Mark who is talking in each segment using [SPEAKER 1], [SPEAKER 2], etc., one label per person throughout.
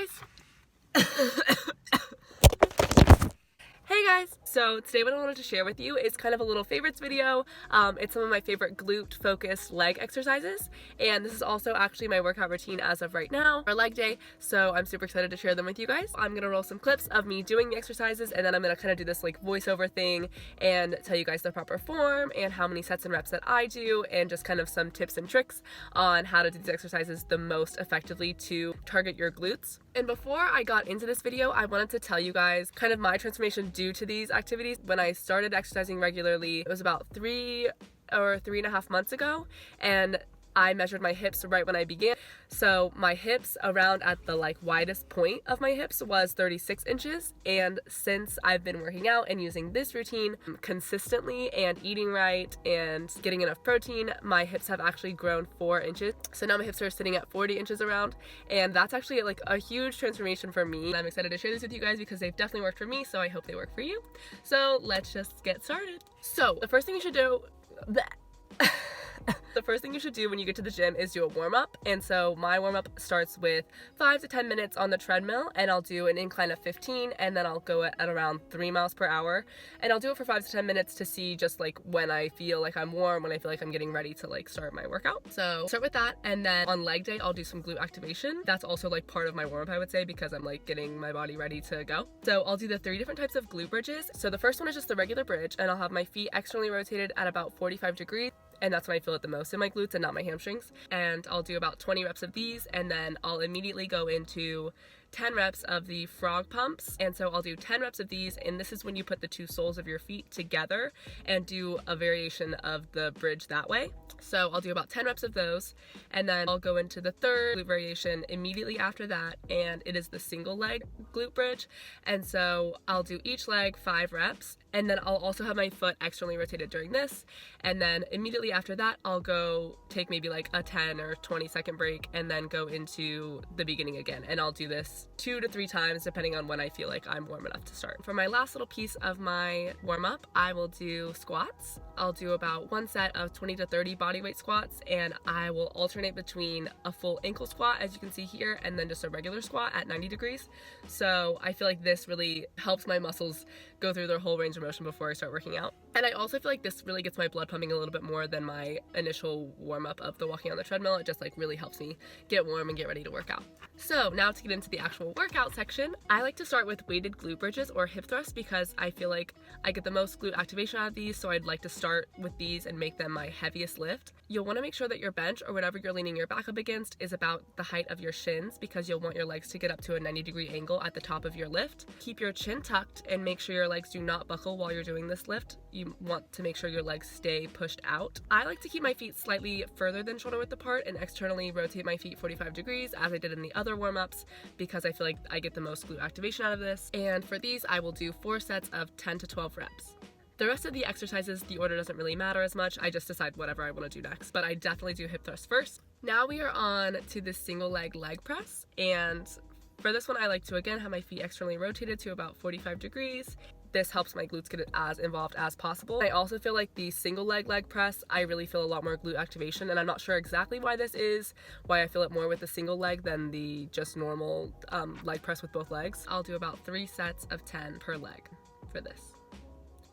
[SPEAKER 1] guys! Hey guys! So today what I wanted to share with you is kind of a little favorites video. It's some of my favorite glute focused leg exercises, and this is also actually my workout routine as of right now for leg day, so I'm super excited to share them with you guys. I'm gonna roll some clips of me doing the exercises, and then I'm gonna kind of do this like voiceover thing and tell you guys the proper form and how many sets and reps that I do, and just kind of some tips and tricks on how to do these exercises the most effectively to target your glutes. And before I got into this video, I wanted to tell you guys kind of my transformation due to these activities. When I started exercising regularly, it was about 3 or 3.5 months ago, and I measured my hips right when I began. So my hips around at the like widest point of my hips was 36 inches. And since I've been working out and using this routine consistently and eating right and getting enough protein, my hips have actually grown 4 inches. So now my hips are sitting at 40 inches around. And that's actually like a huge transformation for me. I'm excited to share this with you guys because they've definitely worked for me. So I hope they work for you. So let's just get started. So the first thing you should do, the first thing you should do when you get to the gym is do a warm-up. And so my warm-up starts with 5 to 10 minutes on the treadmill, and I'll do an incline of 15, and then I'll go at around 3 miles per hour, and I'll do it for 5 to 10 minutes to see just like when I feel like I'm warm, when I feel like I'm getting ready to like start my workout. So start with that, and then on leg day I'll do some glute activation. That's also like part of my warm-up, I would say, because I'm like getting my body ready to go. So I'll do the 3 different types of glute bridges. So the first one is just the regular bridge, and I'll have my feet externally rotated at about 45 degrees. And that's when I feel it the most in my glutes and not my hamstrings. And I'll do about 20 reps of these, and then I'll immediately go into 10 reps of the frog pumps. And so I'll do 10 reps of these, and this is when you put the 2 soles of your feet together and do a variation of the bridge that way. So I'll do about 10 reps of those, and then I'll go into the third glute variation immediately after that, and it is the single leg glute bridge. And so I'll do each leg 5 reps, and then I'll also have my foot externally rotated during this, and then immediately after that I'll go take maybe like a 10 or 20 second break and then go into the beginning again, and I'll do this 2 to 3 times depending on when I feel like I'm warm enough to start. For my last little piece of my warm-up, I will do squats. I'll do about 1 set of 20 to 30 body weight squats, and I will alternate between a full ankle squat, as you can see here, and then just a regular squat at 90 degrees. So I feel like this really helps my muscles go through their whole range of motion before I start working out. And I also feel like this really gets my blood pumping a little bit more than my initial warm-up of the walking on the treadmill. It just like really helps me get warm and get ready to work out. So now to get into the actual workout section, I like to start with weighted glute bridges or hip thrusts because I feel like I get the most glute activation out of these, so I'd like to start with these and make them my heaviest lift. You'll want to make sure that your bench or whatever you're leaning your back up against is about the height of your shins, because you'll want your legs to get up to a 90-degree angle at the top of your lift. Keep your chin tucked and make sure your legs do not buckle while you're doing this lift. You want to make sure your legs stay pushed out. I like to keep my feet slightly further than shoulder width apart and externally rotate my feet 45 degrees as I did in the other warm-ups, because I feel like I get the most glute activation out of this. And for these I will do 4 sets of 10 to 12 reps. The rest of the exercises, the order doesn't really matter as much. I just decide whatever I want to do next, but I definitely do hip thrust first. Now we are on to the single leg press, and for this one I like to again have my feet externally rotated to about 45 degrees. This helps my glutes get as involved as possible. I also feel like the single leg press, I really feel a lot more glute activation, and I'm not sure exactly why this is, why I feel it more with the single leg than the just normal leg press with both legs. I'll do about 3 sets of 10 per leg for this.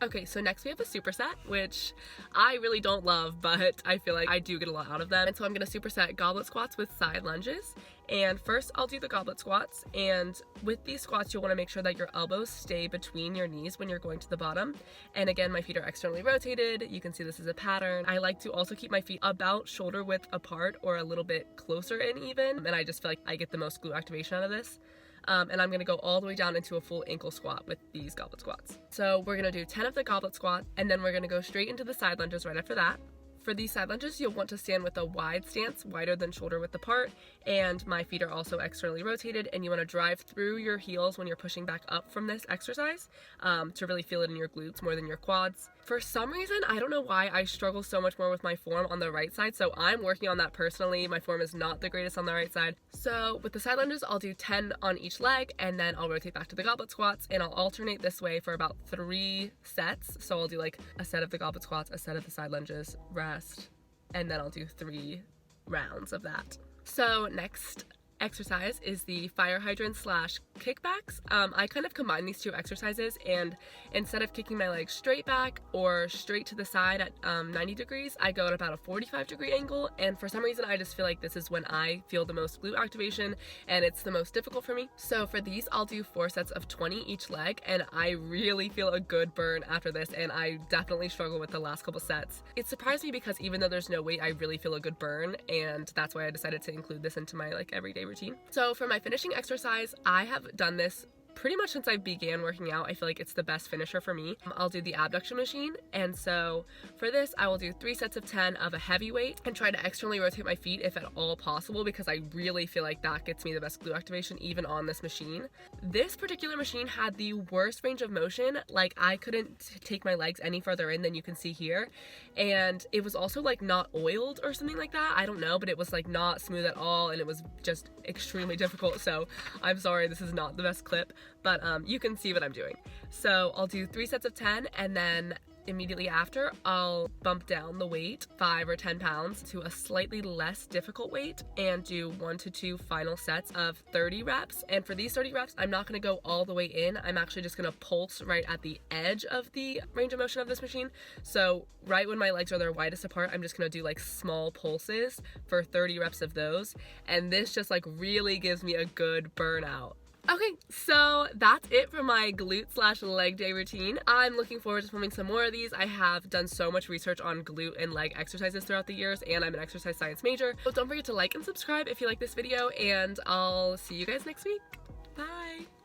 [SPEAKER 1] Okay, so next we have a superset, which I really don't love, but I feel like I do get a lot out of them. And so I'm gonna superset goblet squats with side lunges. And first I'll do the goblet squats, and with these squats you'll want to make sure that your elbows stay between your knees when you're going to the bottom. And again, my feet are externally rotated. You can see this is a pattern. I like to also keep my feet about shoulder width apart or a little bit closer in even, and I just feel like I get the most glute activation out of this. And I'm gonna go all the way down into a full ankle squat with these goblet squats. So we're gonna do 10 of the goblet squat, and then we're gonna go straight into the side lunges right after that. For these side lunges, you'll want to stand with a wide stance, wider than shoulder width apart, and my feet are also externally rotated, and you want to drive through your heels when you're pushing back up from this exercise to really feel it in your glutes more than your quads. For some reason, I don't know why, I struggle so much more with my form on the right side, so I'm working on that personally. My form is not the greatest on the right side. So with the side lunges, I'll do 10 on each leg, and then I'll rotate back to the goblet squats, and I'll alternate this way for about 3 sets. So I'll do like a set of the goblet squats, a set of the side lunges, rest, and then I'll do 3 rounds of that. So next exercise is the fire hydrant slash kickbacks. I kind of combine these two exercises, and instead of kicking my legs straight back or straight to the side at 90 degrees, I go at about a 45-degree angle, and for some reason I just feel like this is when I feel the most glute activation and it's the most difficult for me. So for these, I'll do 4 sets of 20 each leg, and I really feel a good burn after this, and I definitely struggle with the last couple sets. It surprised me because even though there's no weight, I really feel a good burn, and that's why I decided to include this into my like everyday routine. So for my finishing exercise, I have done this pretty much since I began working out. I feel like it's the best finisher for me. I'll do the Abduction Machine, and so for this I will do 3 sets of 10 of a heavy weight and try to externally rotate my feet if at all possible, because I really feel like that gets me the best glute activation even on this machine. This particular machine had the worst range of motion. Like, I couldn't take my legs any further in than you can see here, and it was also like not oiled or something like that. I don't know, but it was like not smooth at all, and it was just extremely difficult. So I'm sorry, this is not the best clip, but you can see what I'm doing. So I'll do 3 sets of 10, and then immediately after I'll bump down the weight 5 or 10 pounds to a slightly less difficult weight and do 1 to 2 final sets of 30 reps. And for these 30 reps, I'm not going to go all the way in. I'm actually just going to pulse right at the edge of the range of motion of this machine. So right when my legs are their widest apart, I'm just going to do like small pulses for 30 reps of those, and this just like really gives me a good burnout. Okay, so that's it for my glute slash leg day routine. I'm looking forward to filming some more of these. I have done so much research on glute and leg exercises throughout the years, and I'm an exercise science major. So don't forget to like and subscribe if you like this video, and I'll see you guys next week. Bye!